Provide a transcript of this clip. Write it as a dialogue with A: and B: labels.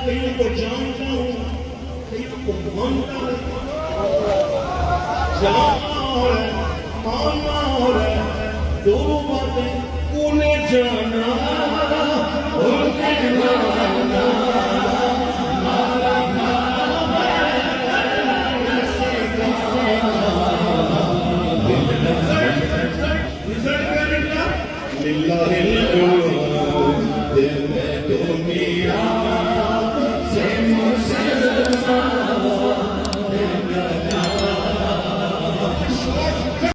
A: कईयों को जानता हूँ, कईयों को मानता हूँ, मानना और दोनों बातें उन्हें जाना लिल्लाह